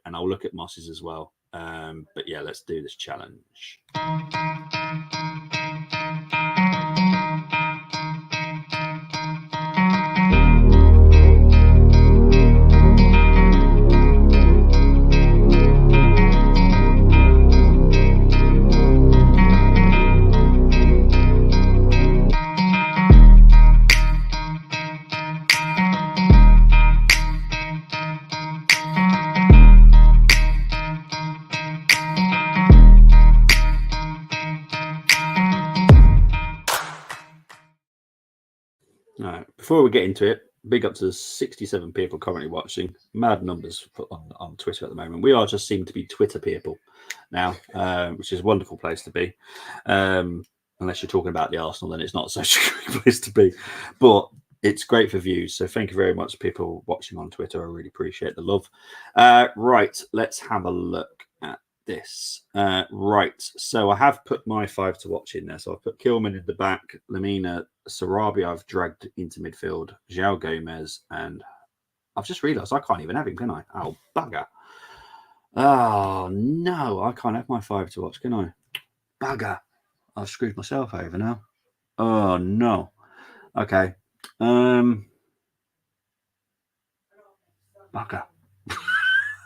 I'll look at Moss's as well. But yeah, let's do this challenge. All right, before we get into it, big up to 67 people currently watching. Mad numbers on Twitter at the moment. We are just seem to be Twitter people now, which is a wonderful place to be. Unless you're talking about the Arsenal, then it's not such a great place to be. But it's great for views. So thank you very much, people watching on Twitter. I really appreciate the love. Right, let's have a look at this. Right, so I have put my 5 to watch in there. So I've put Kilman in the back, Lamina, Sarabia I've dragged into midfield, João Gomez, and I've just realised I can't even have him, can I? Oh, bugger. Oh, no, I can't have my 5 to watch, can I? Bugger. I've screwed myself over now. Oh, no. Okay. Bugger.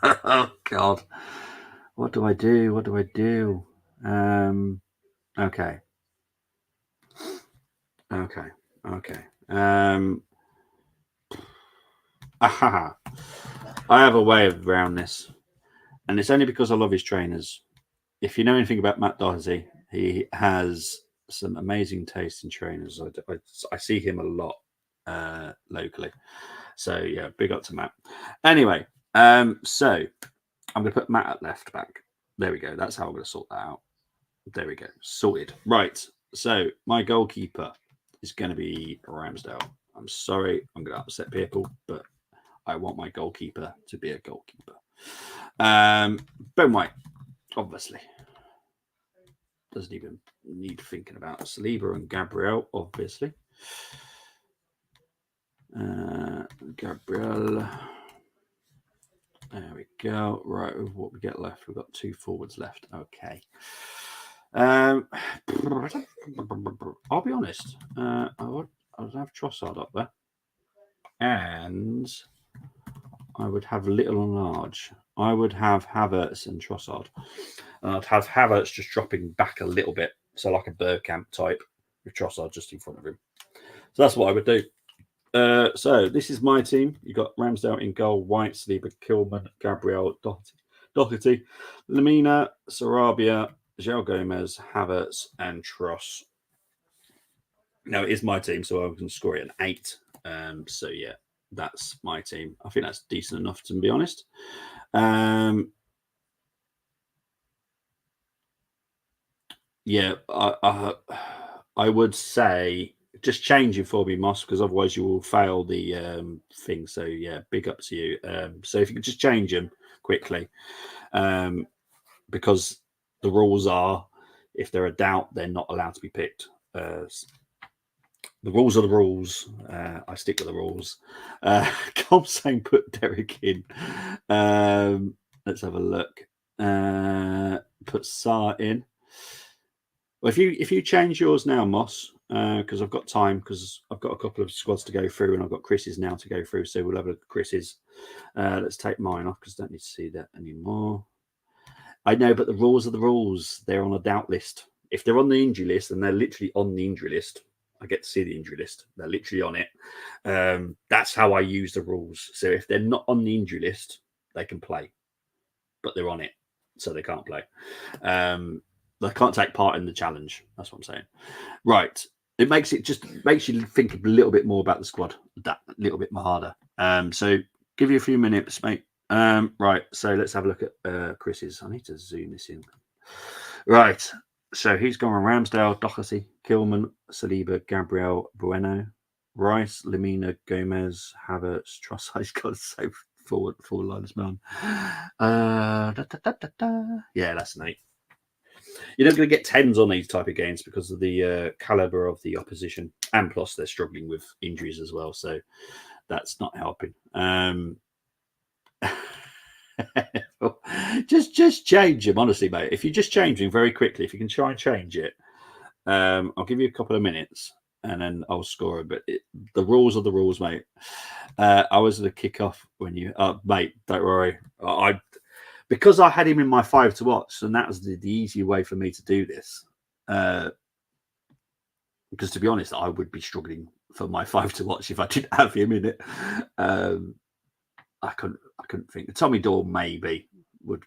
Oh, God. What do I do? What do I do? Okay. Okay. I have a way around this, and it's only because I love his trainers. If you know anything about Matt Doherty, he has some amazing taste in trainers. I see him a lot locally. So yeah, big up to Matt. Anyway, so I'm going to put Matt at left back. There we go. That's how I'm going to sort that out. There we go. Sorted. Right. So my goalkeeper is going to be Ramsdale. I'm sorry, I'm going to upset people, but I want my goalkeeper to be a goalkeeper. Ben White, obviously. Doesn't even need thinking about. Saliba and Gabriel, obviously. Gabriel. There we go. Right, what we get left? We've got 2 forwards left. Okay. I'll be honest. I would have Trossard up there, and I would have little and large. I would have Havertz and Trossard. And I'd have Havertz just dropping back a little bit, so like a Bergkamp type, with Trossard just in front of him. So that's what I would do. So this is my team. You've got Ramsdale in goal, White, Saliba, Kilman, Gabriel, Doherty, Lamina, Sarabia, João Gomez, Havertz, and Tross. Now, it is my team, so I can score it an 8. So, yeah, that's my team. I think that's decent enough, to be honest. Yeah, I would say just change it for me, Moss, because otherwise you will fail the thing. So, yeah, big up to you. So if you could just change them quickly, because the rules are, if they're a doubt, they're not allowed to be picked. The rules are the rules. I stick with the rules. Comp saying put Derek in. Let's have a look. Put Sarr in. Well, if you change yours now, Moss, because I've got time, because I've got a couple of squads to go through, and I've got Chris's now to go through, so we'll have a look at Chris's. Let's take mine off because I don't need to see that anymore. I know, but the rules are the rules. They're on a doubt list. If they're on the injury list, and they're literally on the injury list, I get to see the injury list. They're literally on it. That's how I use the rules. So if they're not on the injury list, they can play, but they're on it, so they can't play. They can't take part in the challenge. That's what I'm saying. Right. It makes you think a little bit more about the squad, that little bit more harder. So Give you a few minutes, mate. Right, so let's have a look at Chris's. I need to zoom this in. Right, so he's gone on Ramsdale, Doherty, Kilman, Saliba, Gabriel, Bueno, Rice, Lamina, Gomez, Havertz, Trossard's got so forward lines, man. Yeah, that's an 8. You're not going to get 10s on these type of games because of the caliber of the opposition, and plus they're struggling with injuries as well, so that's not helping. just change them, honestly, mate. If you just change them very quickly, if you can try and change it, I'll give you a couple of minutes and then I'll score it. But the rules are the rules, mate. I was at the kickoff when you, mate. Don't worry, because I had him in my 5 to watch, and that was the easy way for me to do this. Because to be honest, I would be struggling for my 5 to watch if I didn't have him in it. I couldn't think. Tommy Doyle maybe would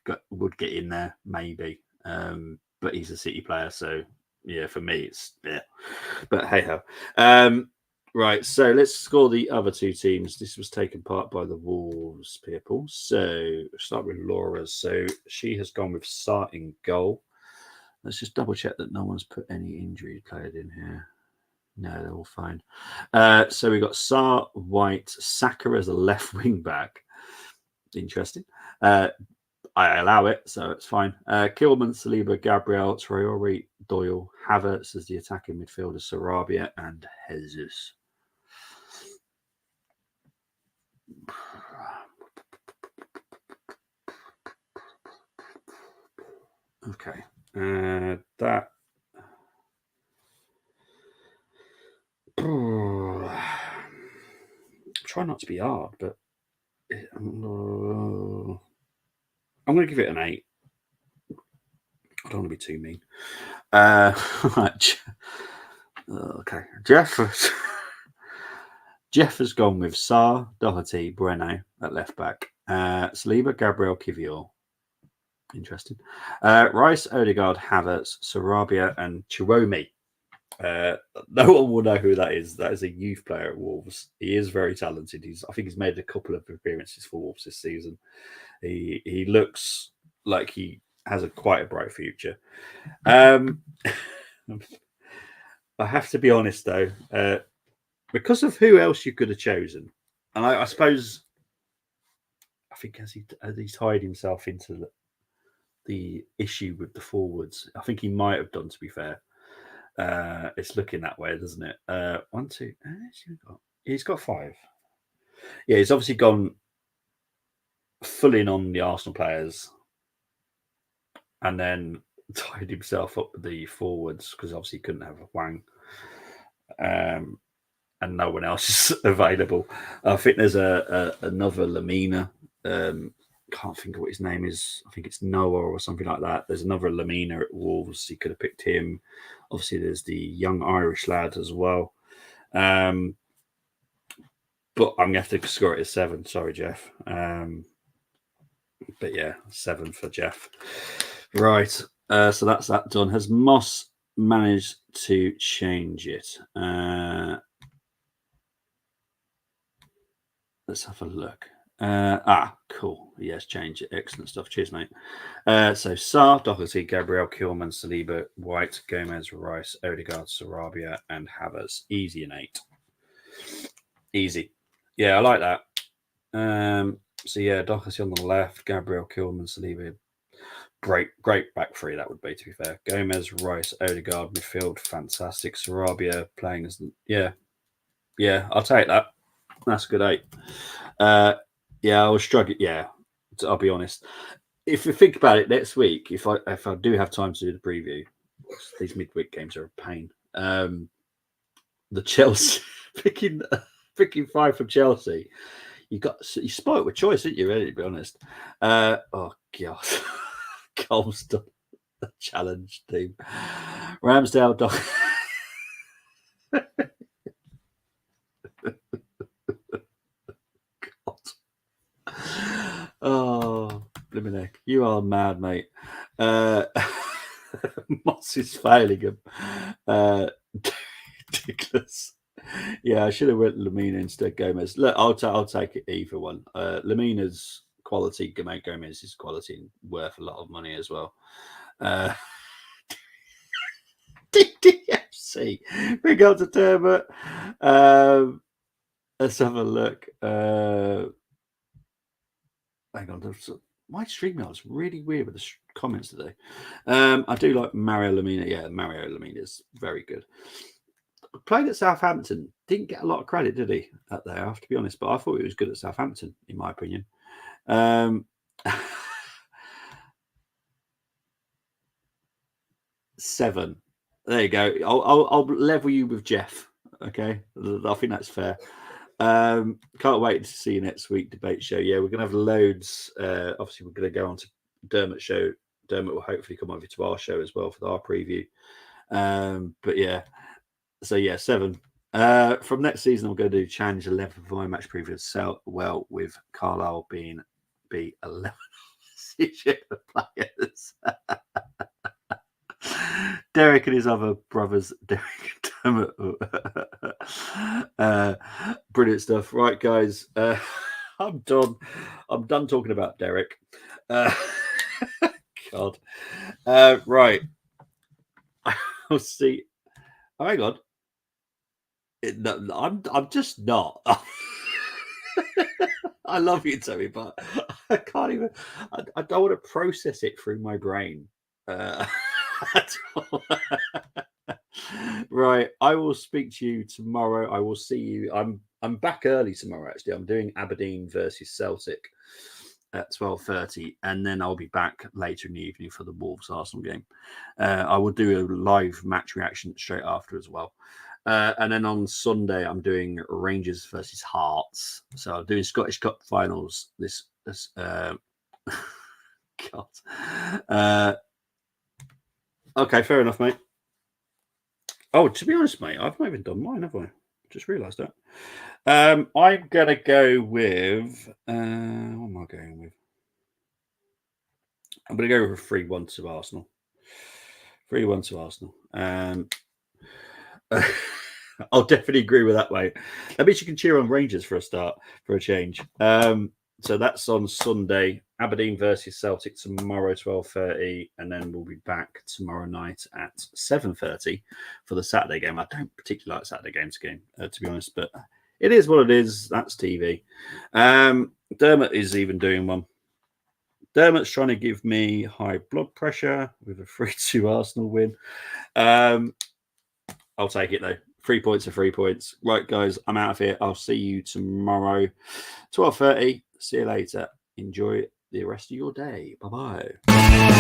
get in there, maybe. But he's a City player, so yeah, for me it's yeah. But hey ho. Right, so let's score the other 2 teams. This was taken part by the Wolves people. So start with Laura. So she has gone with Sarr in goal. Let's just double check that no one's put any injury players in here. No, they're all fine. So we've got Sarr, White, Saka as a left wing back. Interesting. I allow it, so it's fine. Kilman, Saliba, Gabriel, Traore, Doyle, Havertz as the attacking midfielder, Sarabia, and Jesus. Okay. That. Try not to be hard, but I'm going to give it an 8. I don't want to be too mean. Okay. Jeff has gone with Sarr, Doherty, Bueno at left back. Saliba, Gabriel, Kivior. Interesting. Rice, Odegaard, Havertz, Sarabia, and Chiromi. No one will know who that is. That is a youth player at Wolves. He is very talented. I think he's made a couple of appearances for Wolves this season. He looks like he has quite a bright future. I have to be honest though, because of who else you could have chosen, and I suppose I think as he tied himself into the issue with the forwards, I think he might have done, to be fair. It's looking that way, doesn't it? 1, 2. He's got 5. Yeah, he's obviously gone full in on the Arsenal players, and then tied himself up with the forwards because obviously he couldn't have a Wang, and no one else is available. I think there's another Lamina. Can't think of what his name is. I think it's Noah or something like that. There's another Lamina at Wolves. He could have picked him. Obviously, there's the young Irish lad as well. But I'm going to have to score it as 7. Sorry, Jeff. But yeah, 7 for Jeff. Right. So that's that done. Has Moss managed to change it? Let's have a look. Cool. Yes, change it. Excellent stuff. Cheers, mate. So Sarr, Doherty, Gabriel, Kilman, Saliba, White, Gomez, Rice, Odegaard, Sarabia, and Havertz. Easy and 8. Easy. Yeah, I like that. So yeah, Doherty on the left, Gabriel, Kilman, Saliba. Great back 3 that would be, to be fair. Gomez, Rice, Odegaard, midfield, fantastic. Sarabia playing as yeah, I'll take that. That's a good 8. Yeah, I was struggling. Yeah, I'll be honest. If you think about it, next week, if I do have time to do the preview, these midweek games are a pain. The Chelsea picking 5 from Chelsea. You spoiled with choice, didn't you? Really, to be honest. Oh god, Colston, the challenge team, Ramsdale. Oh, blimey, you are mad, mate. Moss is failing him. Ridiculous. Yeah, I should have went Lamina instead Gomez. Look, I'll take it either one. Lamina's quality, Gomez's quality, worth a lot of money as well. DDFC, big up to Dermot. Let's have a look. Hang on, my StreamYard is really weird with the comments today. I do like Mario Lamina. Yeah, Mario Lamina is very good. Played at Southampton, didn't get a lot of credit, did he? At there, I have to be honest, but I thought he was good at Southampton, in my opinion. 7. There you go. I'll level you with Jeff. Okay, I think that's fair. Can't wait to see you next week. Debate show. Yeah, we're gonna have loads. Obviously, we're gonna go on to Dermot's show. Dermot will hopefully come over to our show as well for our preview. But yeah, so yeah, 7. From next season, I'm going to do challenge 11 for my match preview. So well, with Carlisle being B11 players. Derek and his other brothers, Derek and Dermot. Brilliant stuff. Right, guys. I'm done. I'm done talking about Derek. God. Right. I'll see. Oh, hang on. I'm just not. I love you, Toby, but I can't even. I don't want to process it through my brain. Right, I will speak to you tomorrow. I will see you. I'm back early tomorrow. Actually, I'm doing Aberdeen versus Celtic at 12:30, and then I'll be back later in the evening for the Wolves Arsenal game. I will do a live match reaction straight after as well. And then on Sunday, I'm doing Rangers versus Hearts. So I'm doing Scottish Cup finals. This God. Okay, fair enough, mate. Oh, to be honest, mate, I've not even done mine, have I? Just realised that. I'm gonna go with. What am I going with? I'm gonna go with a 3-1 to Arsenal. 3-1 to Arsenal. I'll definitely agree with that, mate. That means you can cheer on Rangers for a start, for a change. So that's on Sunday. Aberdeen versus Celtic tomorrow, 12:30, and then we'll be back tomorrow night at 7:30 for the Saturday game. I don't particularly like Saturday games, to be honest, but it is what it is. That's TV. Dermot is even doing one. Dermot's trying to give me high blood pressure with a 3-2 Arsenal win. I'll take it though. 3 points are 3 points. Right, guys, I'm out of here. I'll see you tomorrow, 12:30. See you later. Enjoy the rest of your day. Bye-bye.